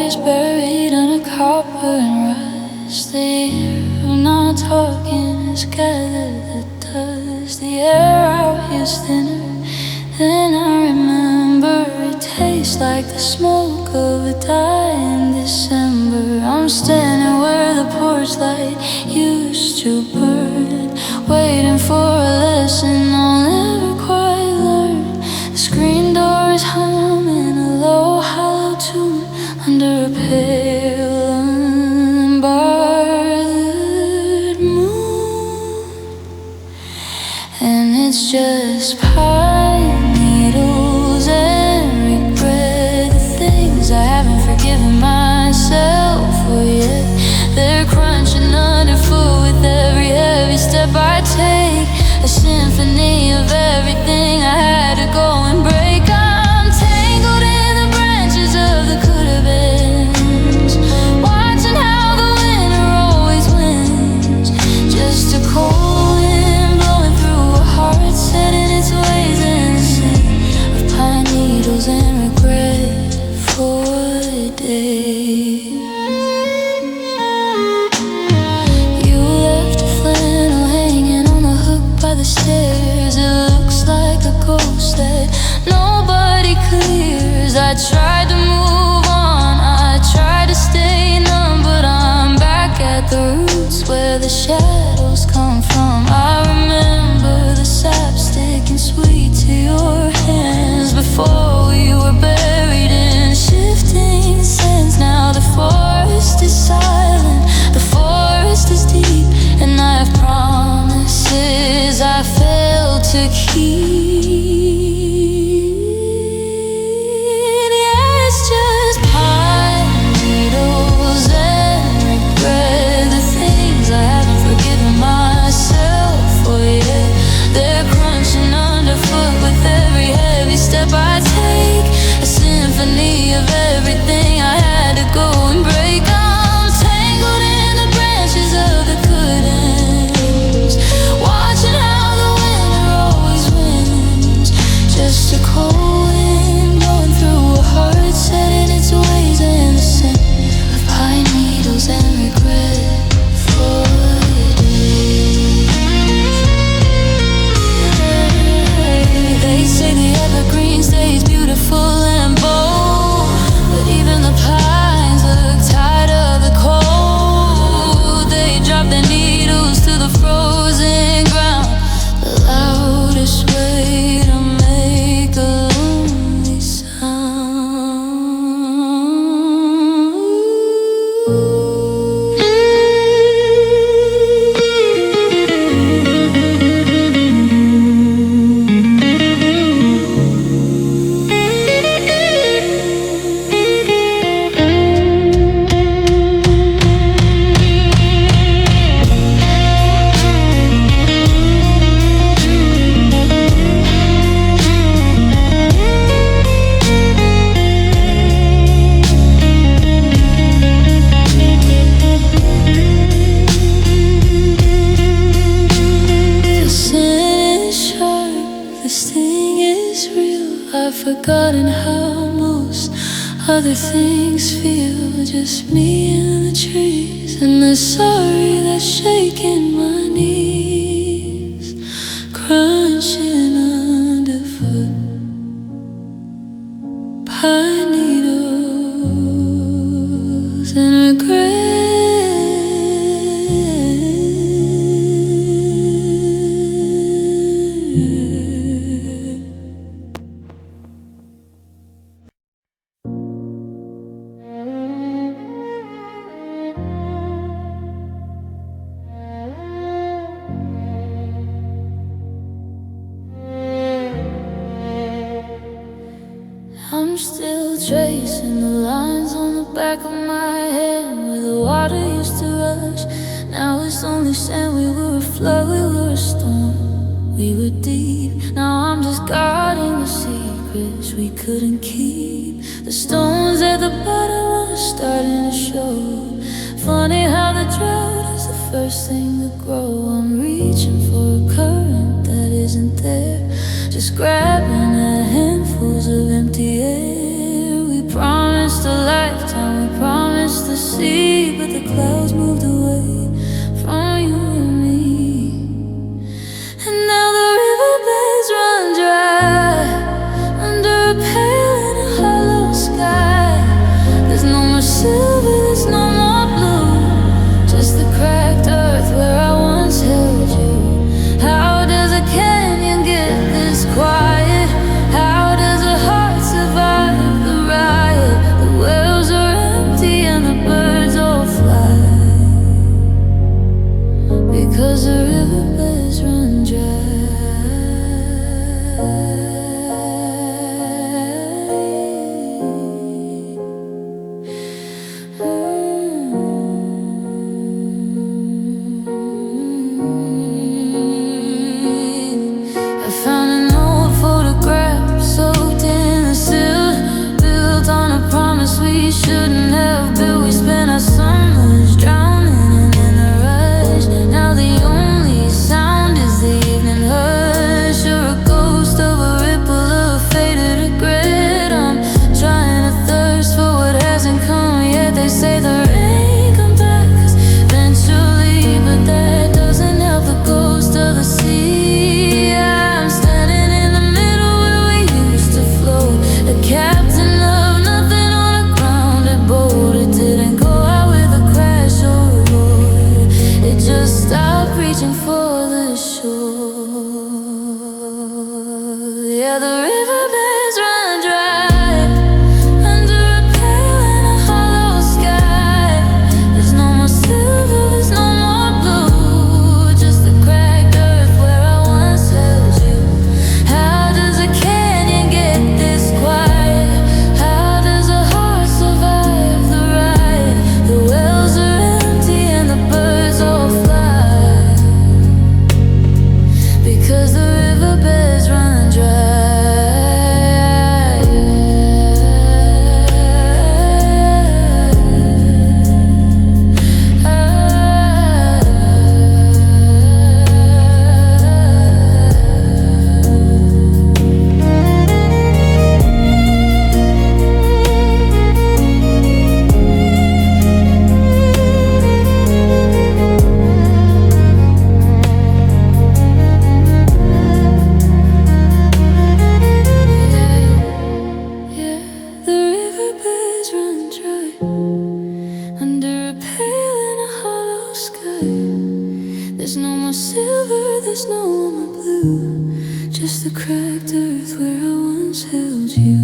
bodies buried under copper and rust. The air of not talking has gathered the dust. The air out here's thinner than I remember. It tastes like the smoke of a dying December. I'm standing where the porch light used to burn, waiting for a lesson I'll never quite learn. The screen door is humming a low hollow tune under a pale unbothered moon. And it's just pine needles and regret, the things I haven't forgiven myself for yet. They're crunching underfoot with every heavy step I take, a symphony of everything I had to go and break. I'm tangled in the branches of the could-have-beens, watching how the winter always wins. Just a cold wind blowing through a heart set in its ways, and the scent of pine needles and regret for a day. You left a flannel hanging on the hook by the stairs. It looks like a ghost that nobody clears. I tried to move on, I tried to stay numb, but I'm back at the roots where the shadows come from. I remember the sap sticking sweet to your hands before we were buried in shifting sands. Now the forest is silent, the forest is deep, and I have promises I failed to keep. Yeah, it's just pine needles and regret, the things I haven't forgiven myself for yet. They're crunching underfoot with every heavy step I take, a symphony of everything I had to go and break. I'm tangled in the branches of the could-haves, watching how the winter always wins. Just a cold wind blowing through a heart set in its ways, and the scent of pine needles and regret for a day. They say the evergreen stays beautiful and bold, but even the pines look tired of the cold. They drop their needles to the frozen ground, the loudest way to make a lonely forgotten how most other things feel. Just me and the trees and the sorry that's shaking my knees, crunching underfoot pine needles and regret. I'm still tracing the lines on the back of my head where the water used to rush. Now it's only sand. We were a flood, we were a storm, we were deep. Now I'm just guarding the secrets we couldn't keep. The stones at the bottom are starting to show. Funny how the drought is the first thing to grow. I'm reaching for a current that isn't there, just grabbing at handfuls of empty air. We promised a lifetime, we once held you.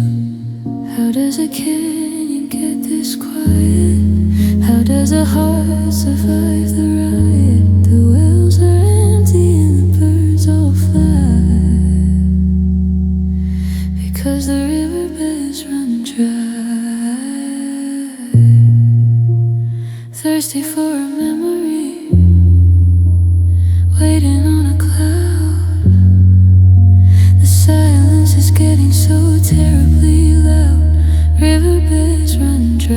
How does a canyon get this quiet? How does a heart survive the riot? The wells are empty and the birds all fly, because the riverbeds run dry. Thirsty for a memory, waiting on a cloud. The silence is getting so terribly loud. Riverbeds run dry.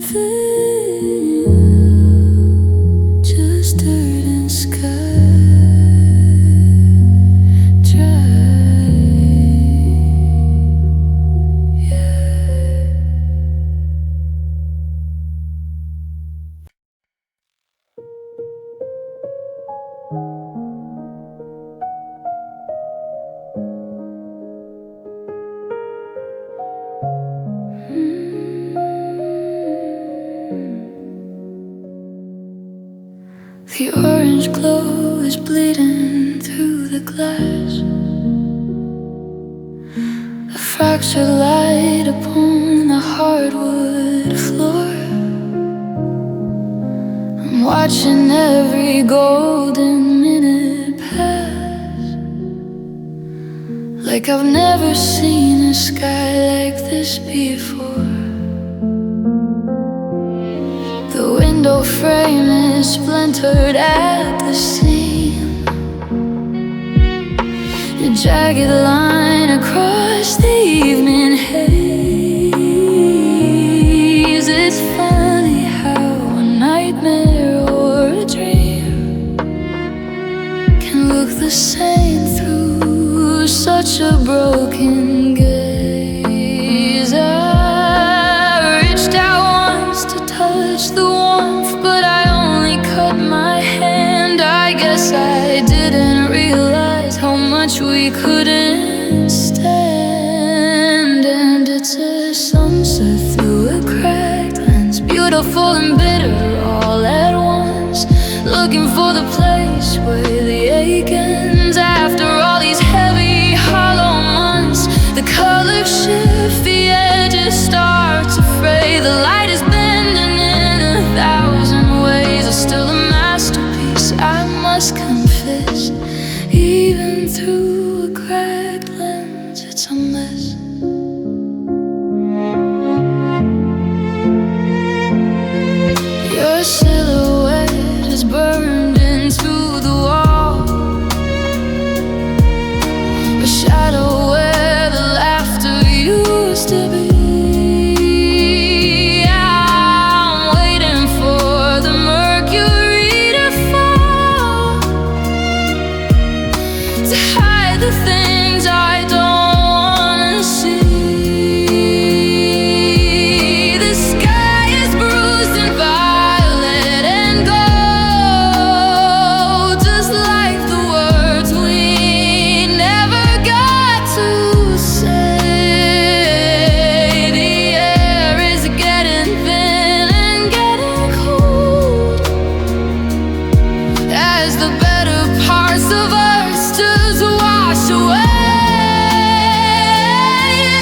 Feel just dirt and sky. Dry. Yeah. The orange glow is bleeding through the glass. A fractured light upon the hardwood floor. I'm watching every golden minute pass, like I've never seen a sky like this before. The window frame is splintered at the seam, a jagged line across the evening haze. It's funny how a nightmare or a dream can look the same through such a broken gaze. I reached out once to touch the warmth, but I only cut my hand. I guess I didn't realize how much we couldn't stand. And it's a sunset through a cracked lens, beautiful and bitter all at once, looking for the place where the ache ends. After all these heavy, hollow months, the colors shift, the edges start to fray. The light is bending in 1,000 ways. It's still a masterpiece, I must confess. Even through a cracked lens, it's a mess. Your silhouette is burned into the wall, a shadow where the laughter used to be. I'm waiting for the mercury to fall, to hide the things I don't wanna see. The sky is bruised and violet and gold, just like the words we never got to say. The air is getting thin and getting cold, as the better parts of us just wash away.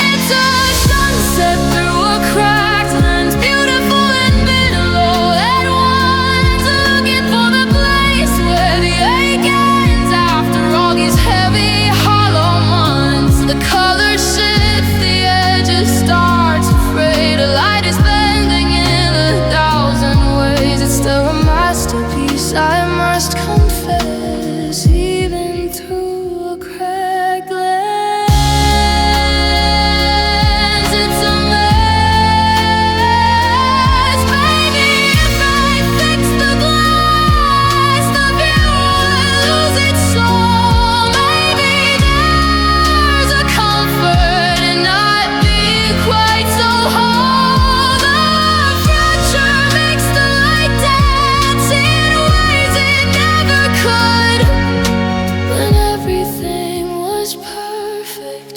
It's a sunset through a cracked lens, beautiful and bitter all at once, looking for the place where the ache ends. After all these heavy, hollow months, the colors shift, the edges start to fray. The light is bending in 1,000 ways. It's still a masterpiece, I must confess. Even through a cracked lens, it's a mess. Baby, if I fix the glass, the view will lose its soul. Maybe there's a comfort in not being quite so whole. The fracture makes the light dance in ways it never could. When everything was perfect,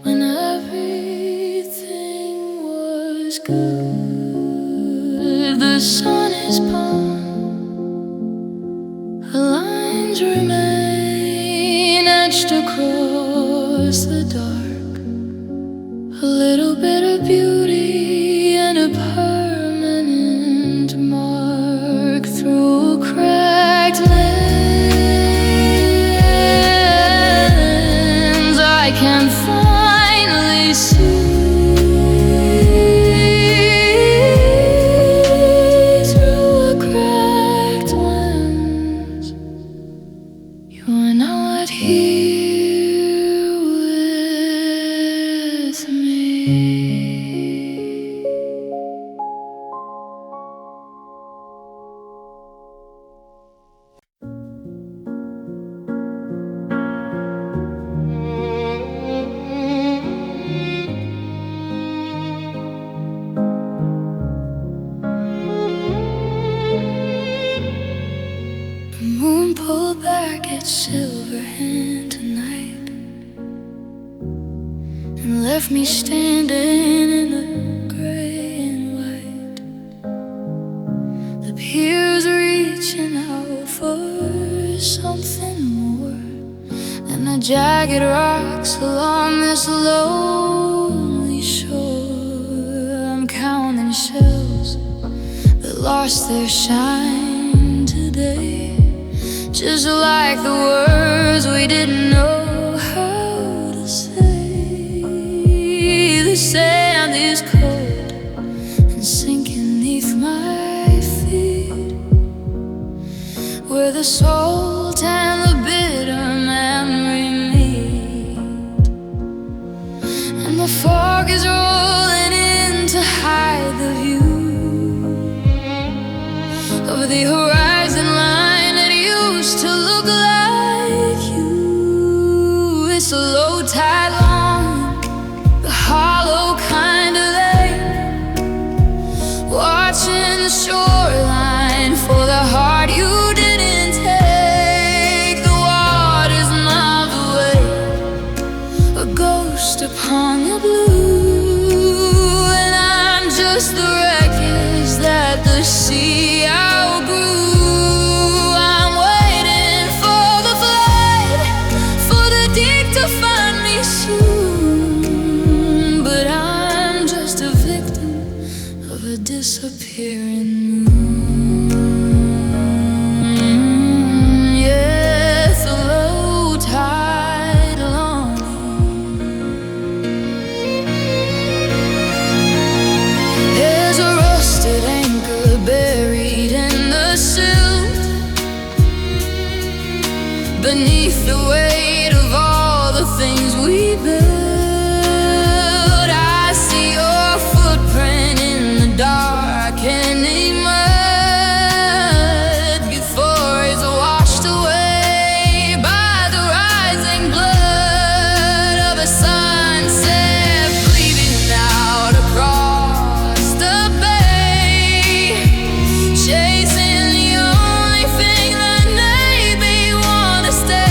when everything was good. The sun is gone, the lines remain etched across was the dark, a little bit of beauty and a permanent mark through a cracked lens. I can finally see through a cracked lens. You are not here with me. The moon pulled back its silver hand tonight and left me standing in the gray and white. The piers reaching out for something more than the jagged rocks along this lonely shore. I'm counting shells that lost their shine today, just like the words we didn't know how to say. The sand is cold and sinking neath my feet, where the salt and the bitter memory meet, and the fog is rolling in to hide the view of the horizon line that used to look like you. It's a low tide long, the hollow kind of lake, watching the shoreline for the heart you didn't take. The water's miles away, a ghost upon the blue, and I'm just the wreckage that the sea outgrew. I'm waiting for the flood, for the deep to find me soon, but I'm just a victim of a disappearing moon. Yeah, it's a low tide longing. There's a rusted anchor buried in the silt, beneath the weight of all the things we built. I see your footprint in the darkening mud before it's washed away by the rising blood of a sunset bleeding out across the bay, chasing the only thing that made me wanna stay.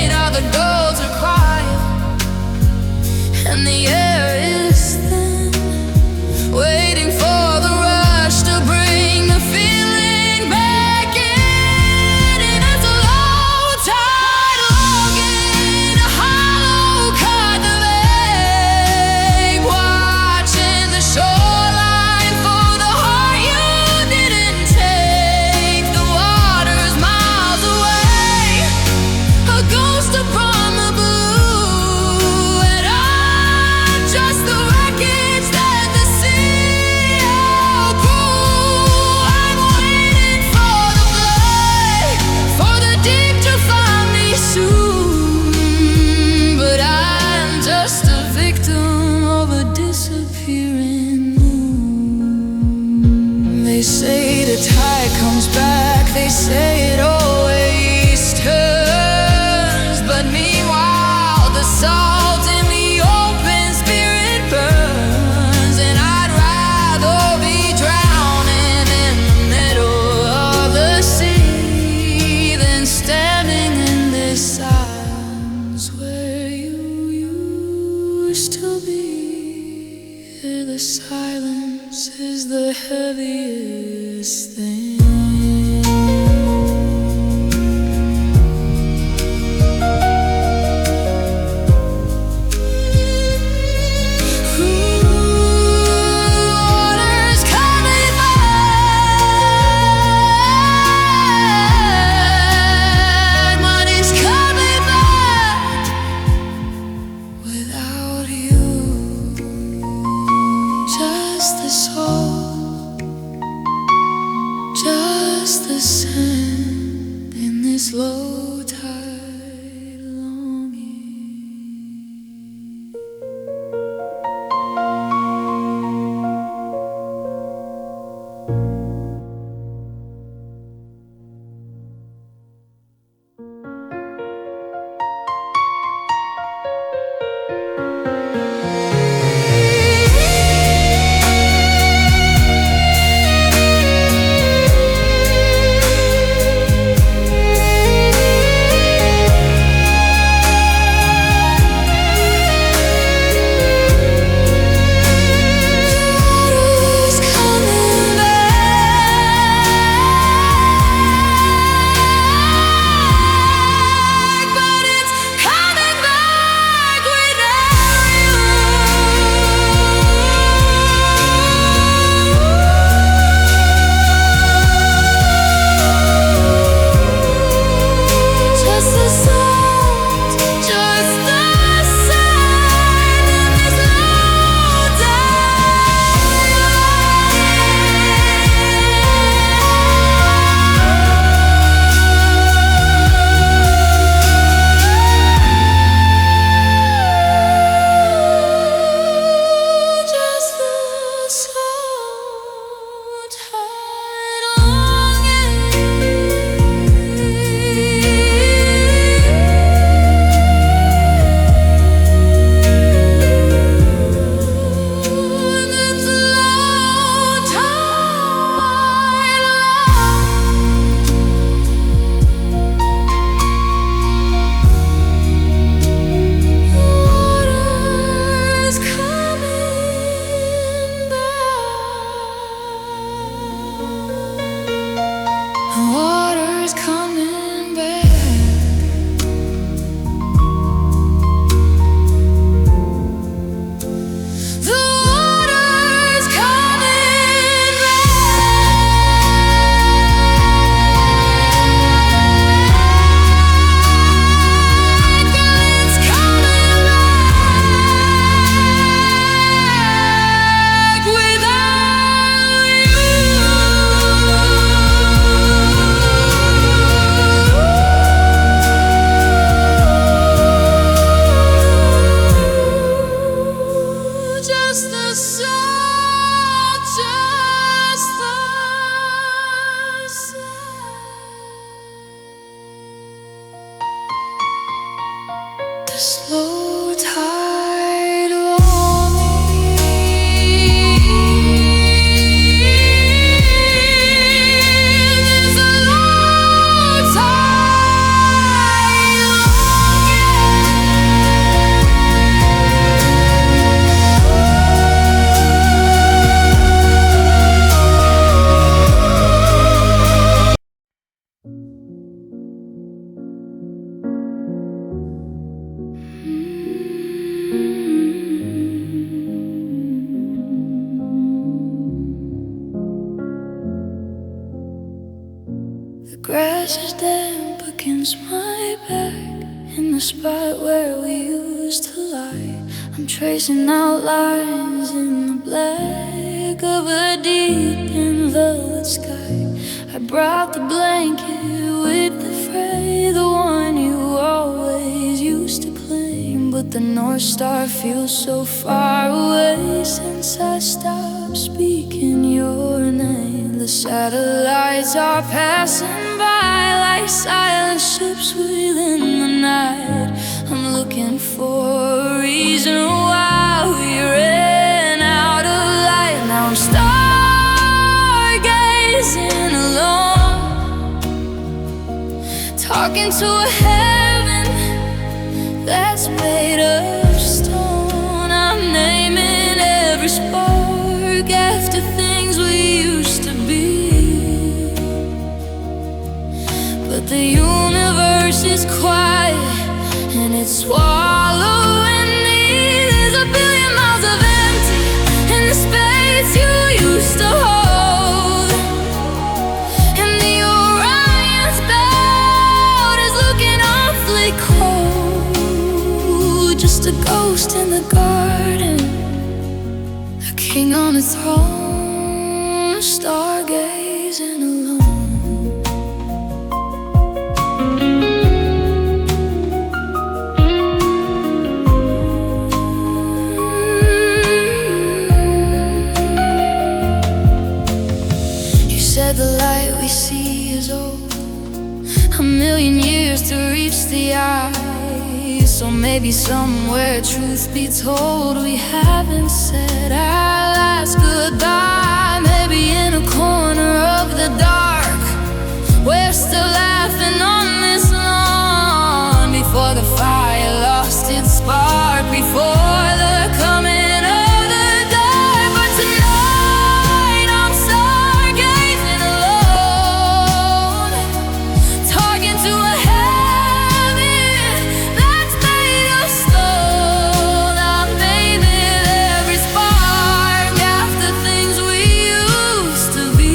Now the gulls are quiet and the air is thin, waiting for the rush to bring the feeling back in. And it's a low tide longing, a hollow cut of lake, watching the shoreline for the heart you didn't take. The water's miles away, a ghost upon the blue, and I'm just the wreckage that the sea outgrew. I'm waiting for the flood, for the deep to find me soon, but I'm just a victim of a disappearing moon. They say the tide comes back, they say it always turns, but meanwhile the salt in the open spirit burns, and I'd rather be drowning in the middle of the sea than standing in this silence where you used to be. The silence is the heaviest thing. slow tide rolling. There's a low tide The grass is damp against my back in the spot where we used to lie. I'm tracing out lines in the black of a deep and velvet sky. I brought the blanket with the fray, the one you always used to claim. But the North Star feels so far away since I stopped speaking your name. The satellites are passing by like silent ships within the night. I'm looking for a reason why we ran out of light. Now I'm stargazing alone, talking to a heaven that's made of stone. I'm naming every spark after things we used to be. But the universe is quiet and it's swallowing me. There's a billion miles of empty in the space you used to hold. And the Orion's belt is looking awfully cold. Just a ghost in the garden, a king on a throne, stargazing alone. You said the light we see is old, a million years to reach the eye. So maybe somewhere, truth be told, we haven't said our last goodbye. Maybe in a corner of the dark, we're still laughing on this lawn, before the fire lost its spark, before the coming of the dark. But tonight I'm stargazing alone, talking to a heaven that's made of stone. I'm naming every spark after things we used to be.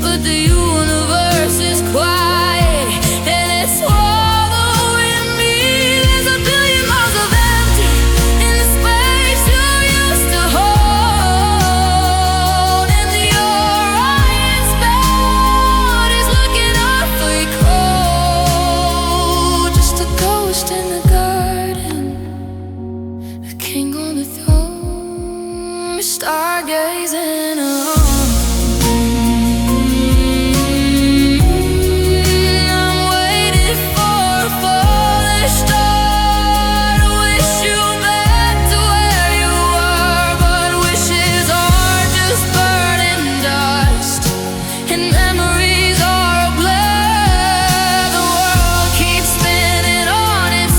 But the universe is quiet and it's swallowing me. There's a billion miles of empty in the space you used to hold. And the Orion's belt is looking awfully cold. Just a ghost in the garden, a king on the throne, stargazing alone. I'm waiting for a falling star to wish you back to where you were. But wishes are just burning dust, and memories are a blur. The world keeps spinning on its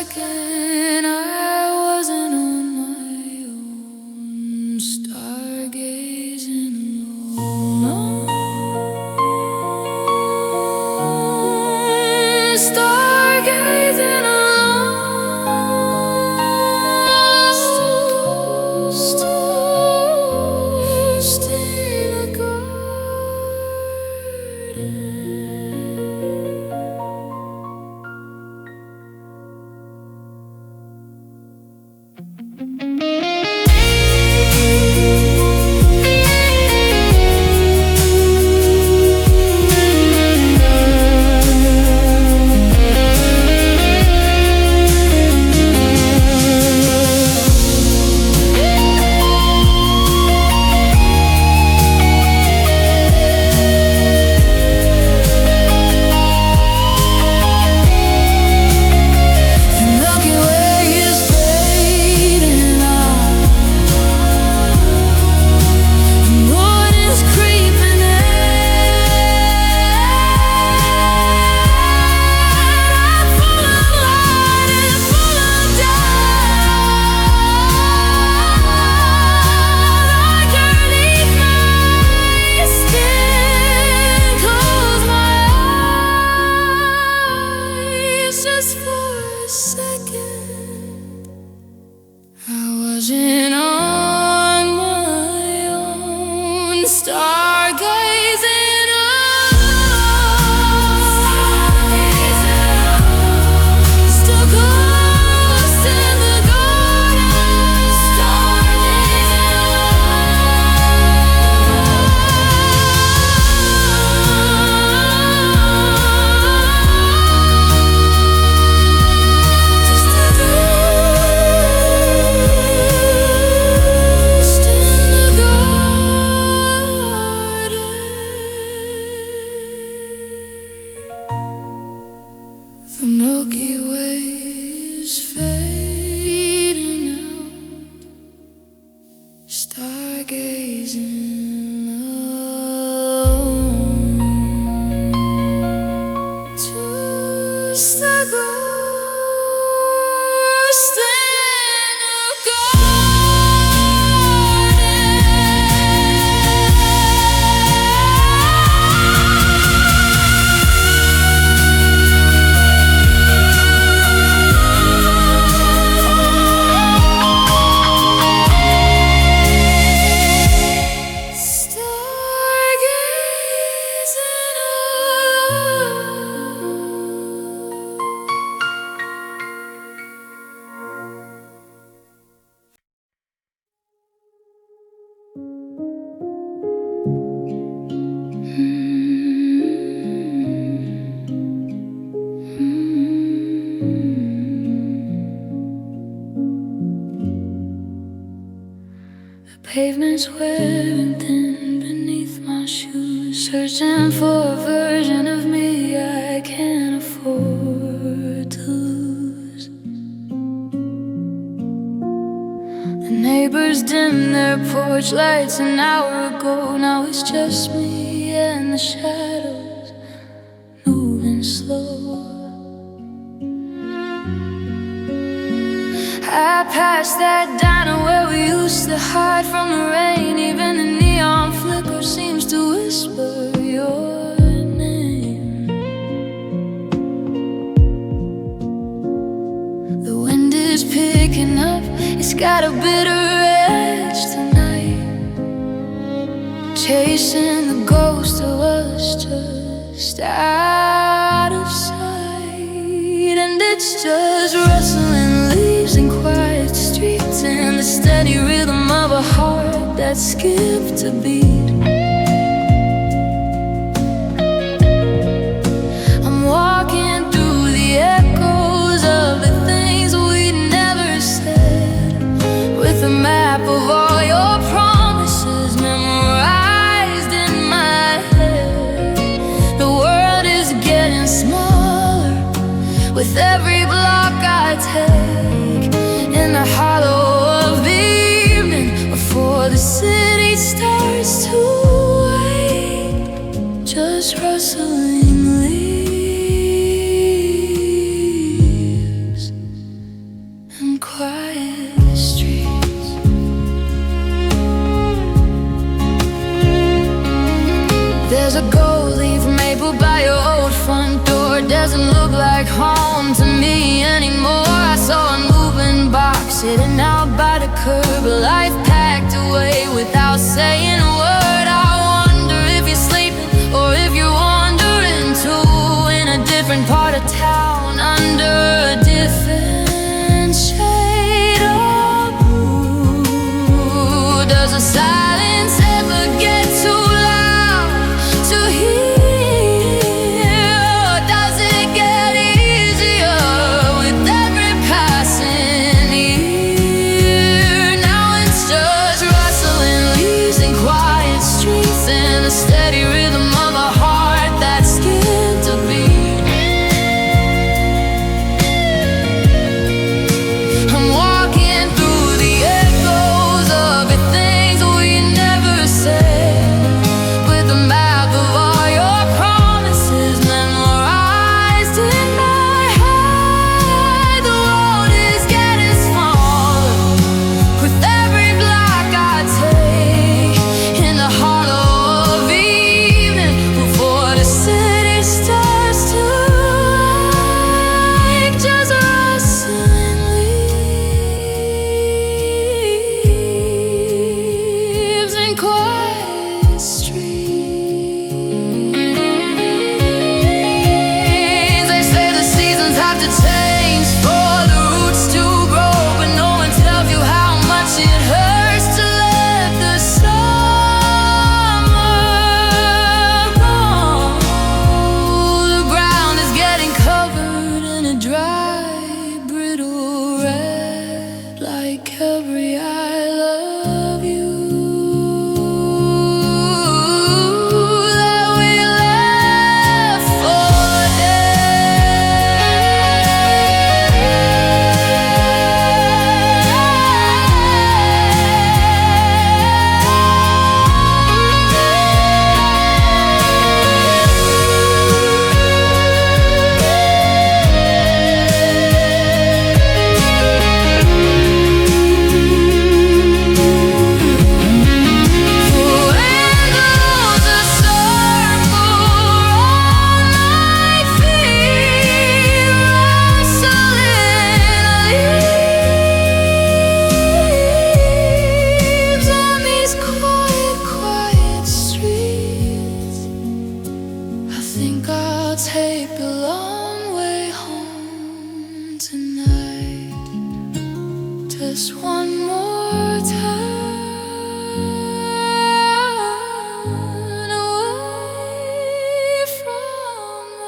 second I wasn't on my own, stargazing alone, stargazing alone, ghost in a garden. The Milky Way is fading out, stargazing alone, just a ghost in a pavement's wearing thin beneath my shoes, searching for a version of me I can't afford to lose. The neighbors dimmed their porch lights an hour ago. Now it's just me and the shadows moving slow. I passed that diner where we used to hide from the rain. Even the neon flicker seems to whisper your name. The wind is picking up, it's got a bitter edge tonight, chasing the ghost of us just out of sight. And it's just rustling leaves and quiet streets and the steady rhythm of a heart that skipped a beat. I'm walking through the echoes of the things we never said, with a map of all your promises memorized in my head. The world is getting smaller with every block I take, in the hollow of the evening before the city starts to wake. Just rustling leaves sitting out by the curb, life packed away without saying a word. I wonder if you're sleeping or if you're wandering too, in a different part of town, under a different shade of blue. Does the silence ever get too loud to hear? Or does it get easier with every passing year? Now it's just rustling leaves and quiet streets and a steady rhythm of a heart that's scared to beat. I'm walking through the echoes of the things we never said, with a map of all your promises memorized in my head. The road is getting smaller with every block I take, in the hollow of evening, before the city starts to wake. Just rustling leaves and quiet streets. They say the seasons have to change for the roots to grow, but no one tells you how much it hurts to let the summer go. The ground is getting covered in a dry, brittle red, like every I love you that we left for take the long way home tonight. Just one more turn away from the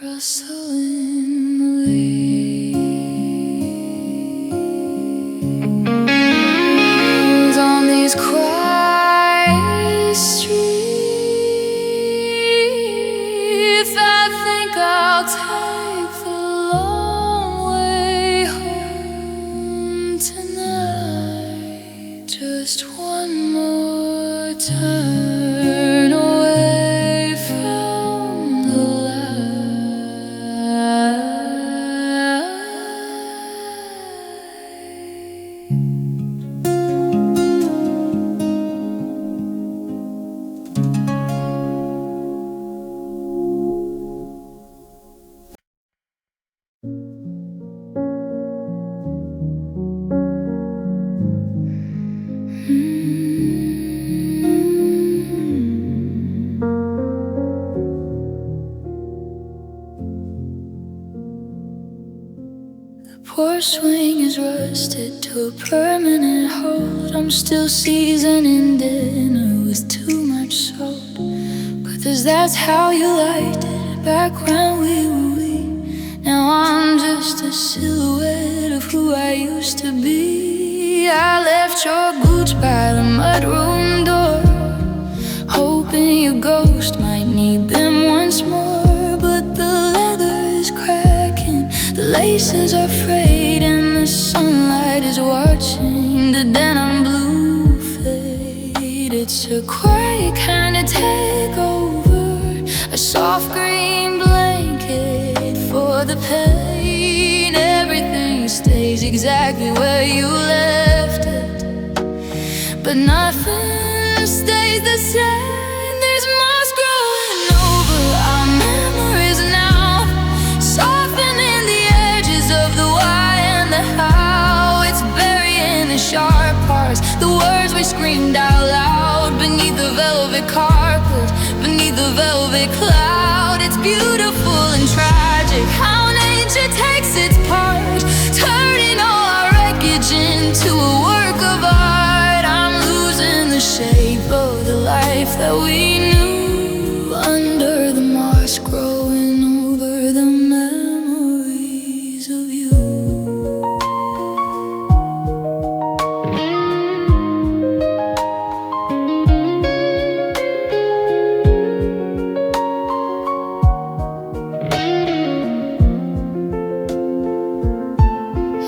rustling leaves on these quiet streets. I think I'll take the long way home tonight. Just one more turn away from the porch swing is rusted to a permanent hold. I'm still seasoning dinner with too much salt, because that's how you liked it back when we were we. Now I'm just a silhouette of who I used to be. I left your boots by the mudroom door, hoping your ghost might need them once more. But the leather is cracking, the laces are frayed, and the sunlight light is watching the denim blue fade. It's a quiet kind of takeover, a soft green blanket for the pain. Everything stays exactly where you left it, but nothing stays the same. There's moss growing over our memories now, softening the edges of the why and the how. It's burying the sharp parts, the words we screamed out loud beneath the velvet carpet, beneath the velvet cloud. It's beautiful and tragic how nature takes its part, turning all our wreckage into a work of art. I'm losing the shape of the life that we knew, under the moss growing over the memories of you.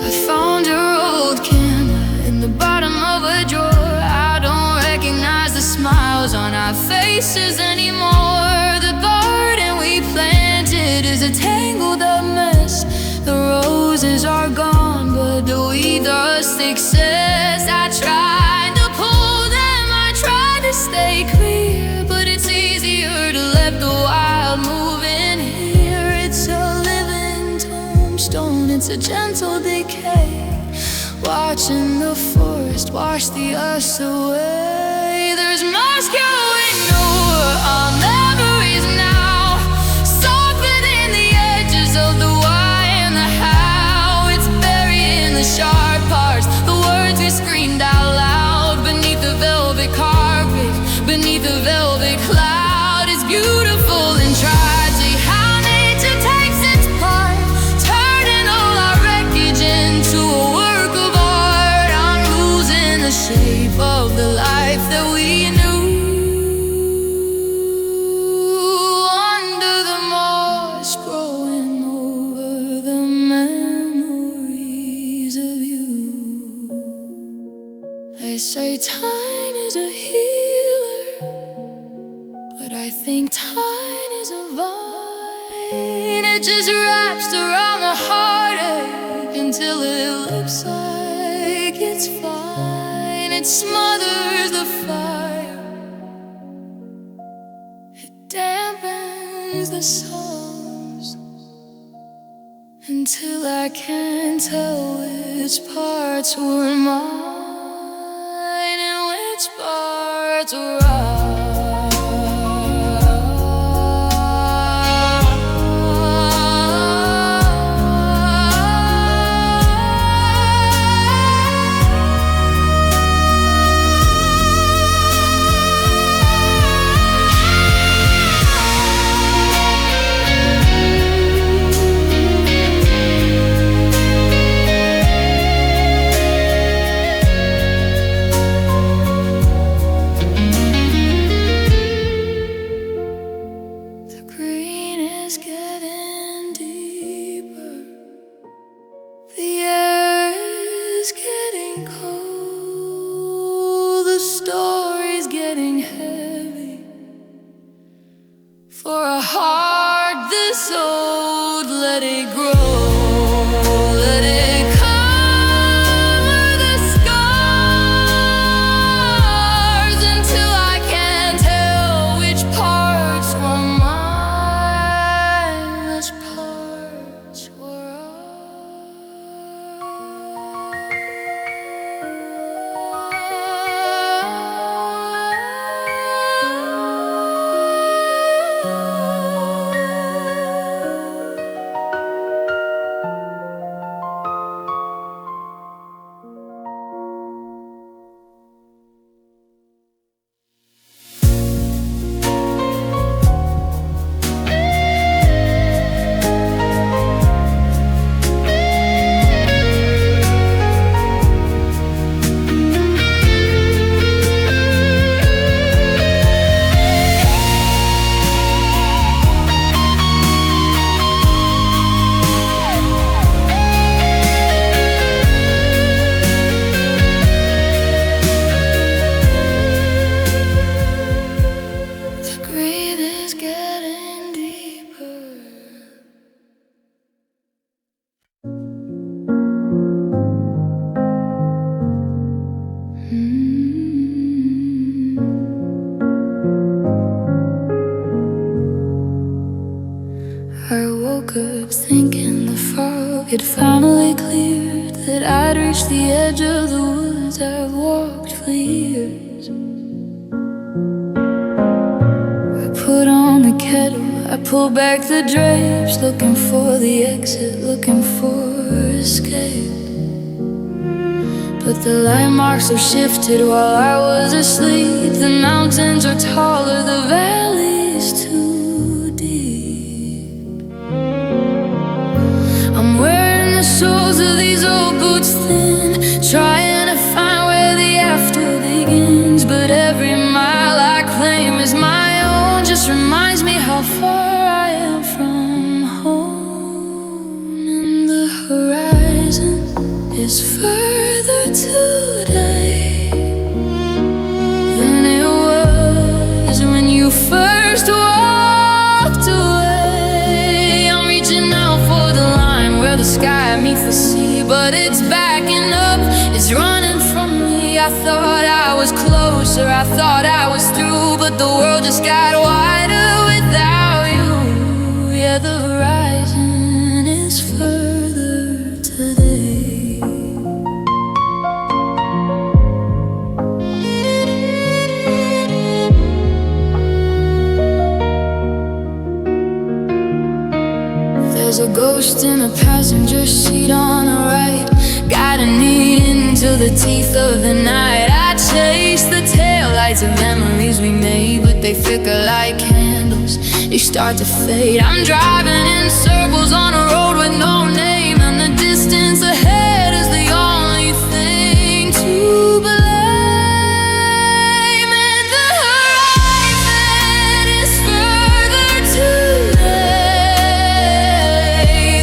I found your old camera in the bottom of a drawer. I don't recognize the smiles on our faces anymore. The garden we planted is a tangled up mess. The roses are gone, but the weeds are success. I tried to pull them, I tried to stay clear, but it's easier to let the wild move in here. It's a living tombstone, it's a gentle decay, watching the forest wash the us away. There's moss growing over our memories now, softening the edges of the why and the how. It's burying the sharp parts, the words we screamed out loud beneath the velvet carpet, beneath the velvet cloud. It's beautiful and tragic how nature takes its part, turning all our wreckage into a work of art. I'm losing the shape of the life that we knew, under the moss growing over the memories of you. They say time is a healer, but I think time is a vine. It just wraps around the heartache until it looks like it's fine. It smothers the fire, it dampens the songs, until I can't tell which parts were mine and which parts were up thinking the fog had finally cleared, that I'd reached the edge of the woods I've walked for years. I put on the kettle, I pull back the drapes, looking for the exit, looking for escape. But the landmarks have shifted while I was asleep. The mountains are taller, the valley's too deep. I'm wearing the soles of these old boots thin, trying to find where the after begins. But every mile I claim is my own just reminds me how far I am from home. And the horizon is further today than it was when you first walked away. I'm reaching out for the line where the sky meets the sea, but it's backing up, it's running from me. I thought I was closer, I thought I was through, but the world just got wider without you. Yeah, the horizon is further today. There's a ghost in a passenger seat on the right, guiding me into the teeth of the night. I chase the taillights of memories we made, but they flicker like candles, they start to fade. I'm driving in circles on a road with no name, and the distance ahead is the only thing to blame. And the horizon is further today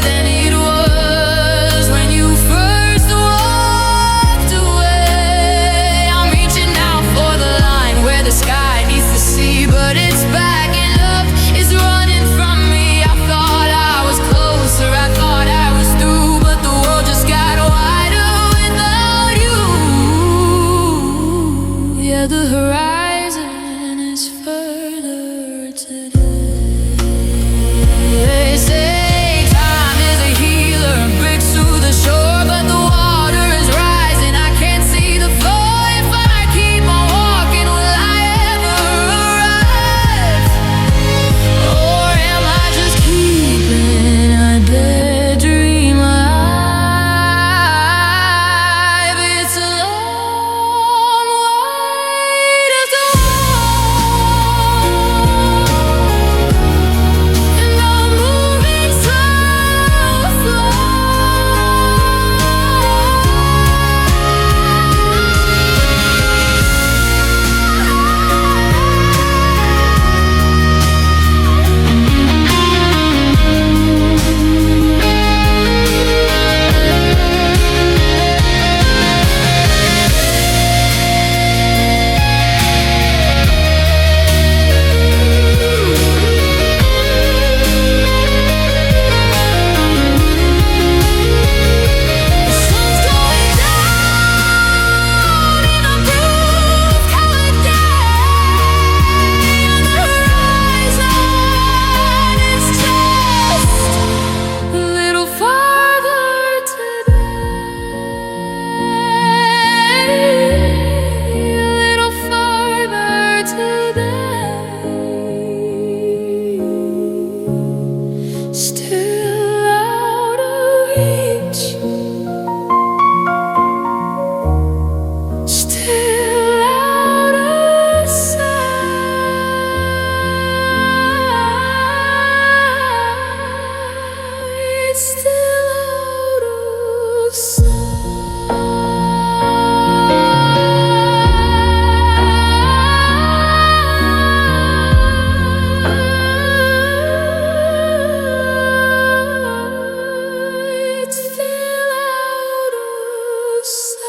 than it was when you first walked away. I'm reaching out for the line where the sky meets the sea, but it's backing up, it's running from me. I thought I was closer, I thought I was through, but the world just got wider without you. Yeah, the horizon is further today. They say time is a healer and breaks through the shore, but the water is rising, I can't see the floor. If I keep on walking, will I ever arrive? Or am I just keeping a dead dream alive? It's a long way to go, and I'm moving so slow. The sun's going down in a rose-colored day, and the horizon is just a little farther today, a little farther today, still out of reach, still out of sight, still out of sight, still out of sight.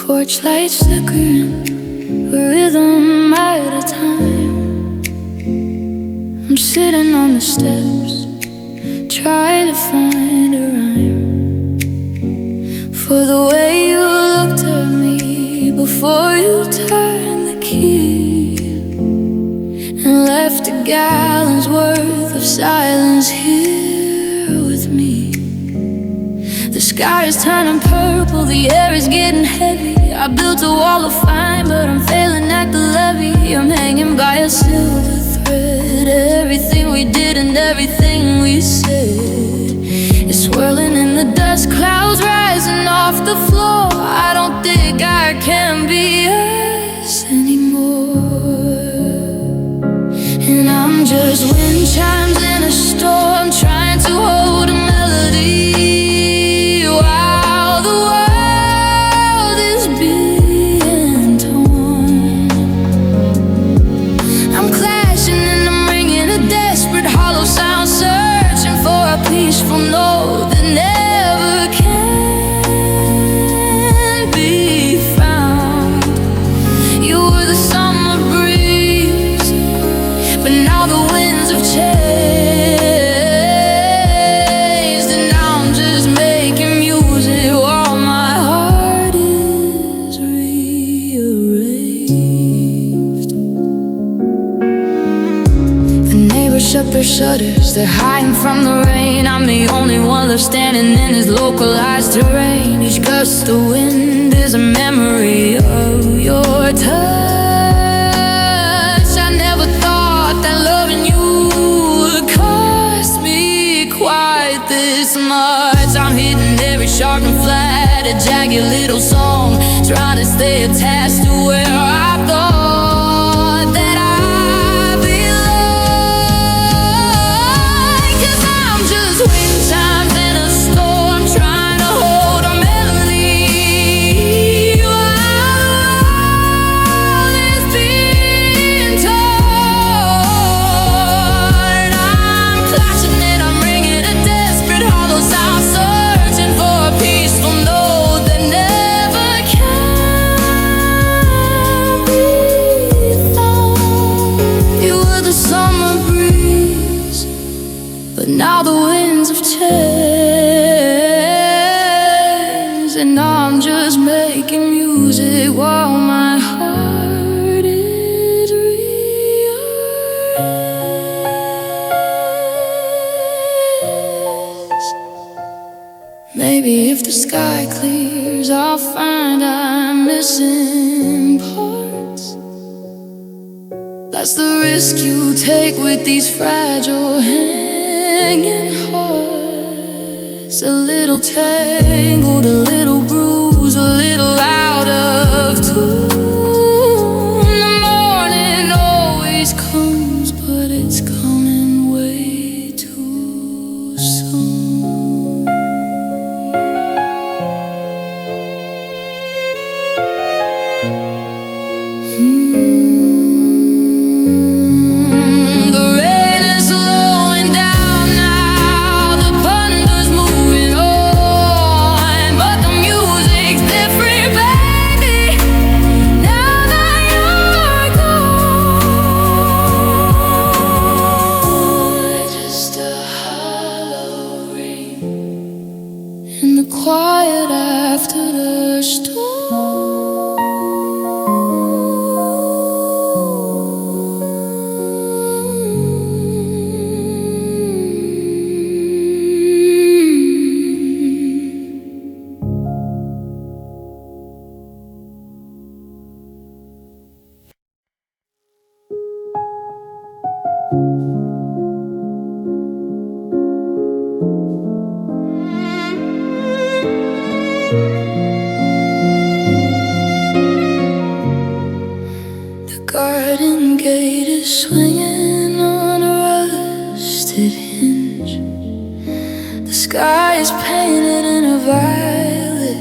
Porch lights flickering, a rhythm at a time. I'm sitting on the steps, trying to find a rhyme for the way you looked at me before you turned the key and left a gallon's worth of silence here with me. The sky is turning purple, the air is getting heavy. I built a wall of fire, but I'm failing at the levee. I'm hanging by a silver thread. Everything we did and everything we said is swirling in the dust clouds rising off the floor. I don't think I can be us anymore. And I'm just wind chimes in a storm, trying to hold a melody while the world is being torn. I'm clashing and I'm ringing a desperate hollow sound, searching for a peaceful note that never can be found. You were the summer breeze, but now the winds have changed, and now I'm just making music while my heart is rearranged. The neighbors shut their shutters, they're hiding from the rain. I'm the only one left standing in this localized terrain. Each gust of wind is a memory of your touch. I never thought that loving you would cost me quite this much. I'm hitting every sharp and flat, a jagged little song, trying to stay attached to where I thought that I belong. 'Cause I'm just wind chimes in a storm, trying to hold a melody while it's being torn. I'm clashing and I'm ringing a desperate hollow sound, searching for a peaceful note that never can be found. You were the summer breeze, but now the winds have changed, and now I'm just making music while my heart is rearranged. Maybe if the sky clears, I'll find I'm missing parts. That's the risk you take with these fragile hanging hearts. A little tangled, a little bruised, a little out of tune. The morning always comes, but it's coming way too soon. The rain is slowing down now, the thunder's moving on, but the music's different, baby, now that you're gone. Just a hollow ring in the quiet after the storm. The garden gate is swinging on a rusted hinge. The sky is painted in a violet,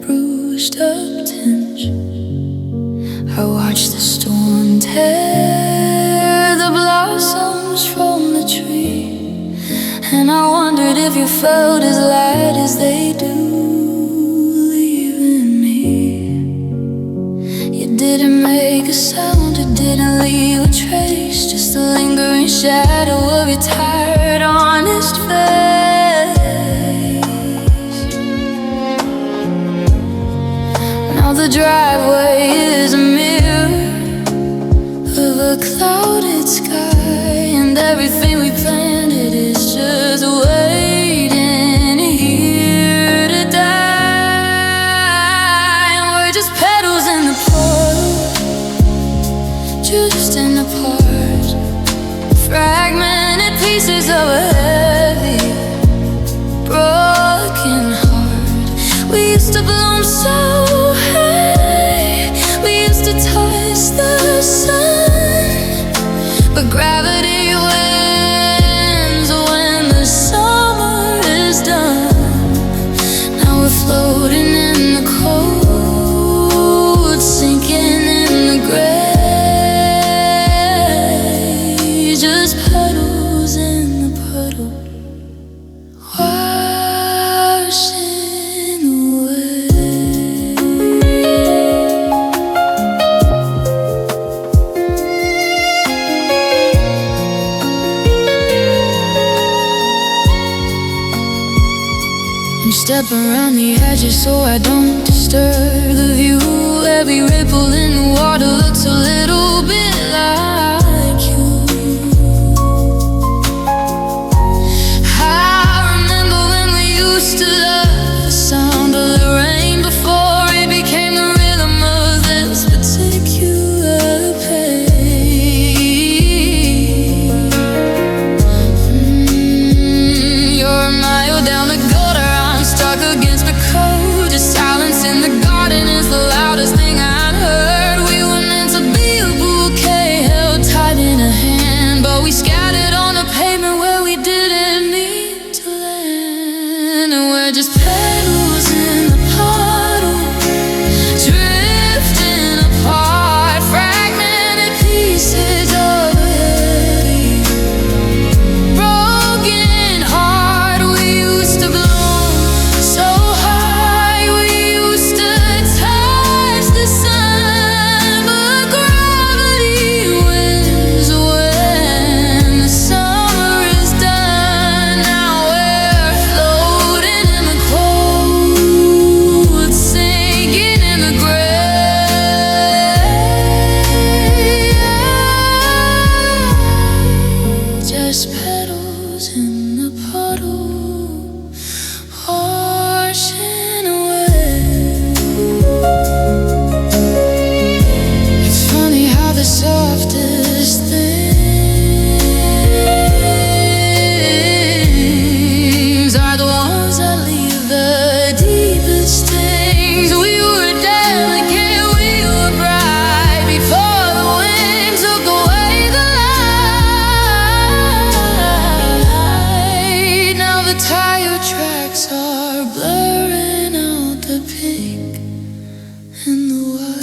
bruised up tinge. I watch the storm tear the blossoms from the tree, and I wondered if you felt as light as they do, leaving me didn't make a sound, it didn't leave a trace, just a lingering shadow of your tired, honest face. Now the driveway is a mirror of a clouded sky, and everything we planned it is just waiting here to die. And we're just petals in the puddle, drifting apart, fragmented pieces of a heavy, broken heart. We used to bloom so high, we used to touch the sun, but gravity wins when the summer is done. Now we're floating in the cold, sinking in the gray, just puddles in the puddle, washing away. I'm stepping around the edges so I don't disturb the view. Every ripple in the water looks a little bit like you. I remember when we used to love the sound of the rain before it became the rhythm of this particular pain. You're a mile down the gutter, I'm stuck against the code. The silence in the garden is the loudest thing I'd heard. We were meant to be a bouquet held tight in a hand, but we scattered on the pavement where we didn't need to land. And we're just petals in the puddle, drifting apart, fragmented pieces of a heavy, broken heart. We used to bloom so high, we used to touch the sun, but gravity wins when the summer is done. Now we're floating in the cold, sinking in the gray, just petals in the puddle, washing away. It's funny how the softest things are the ones that leave the deepest stings. We were delicate, we were bright before the wind took away the light. Now the tire tracks are blurring out the pink and the white.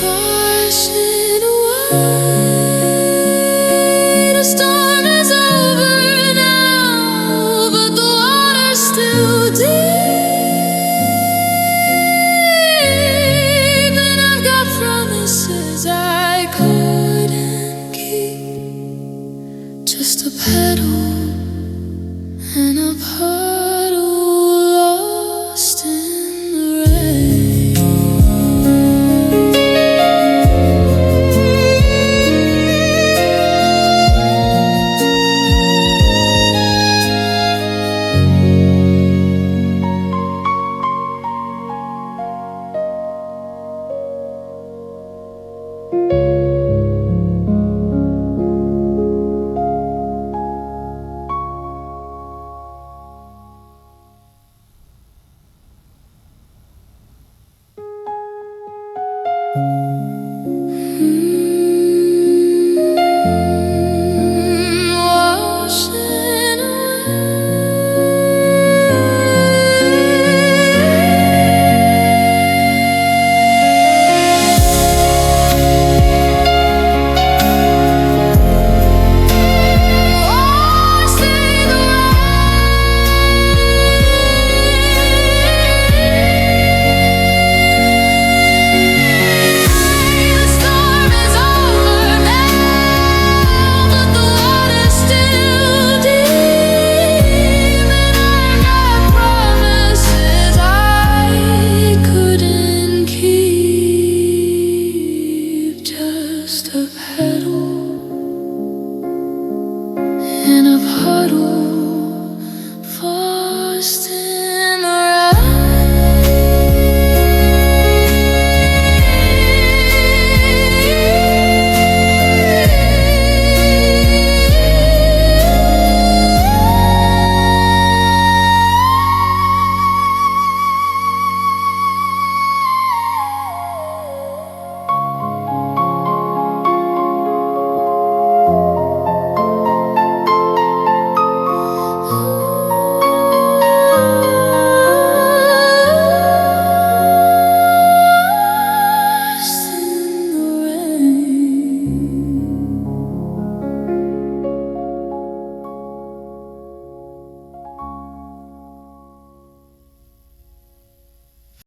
Washing away. The storm is over now, but the water's still deep, and I've got promises I couldn't keep. Just a petal and a puddle lost in the rain.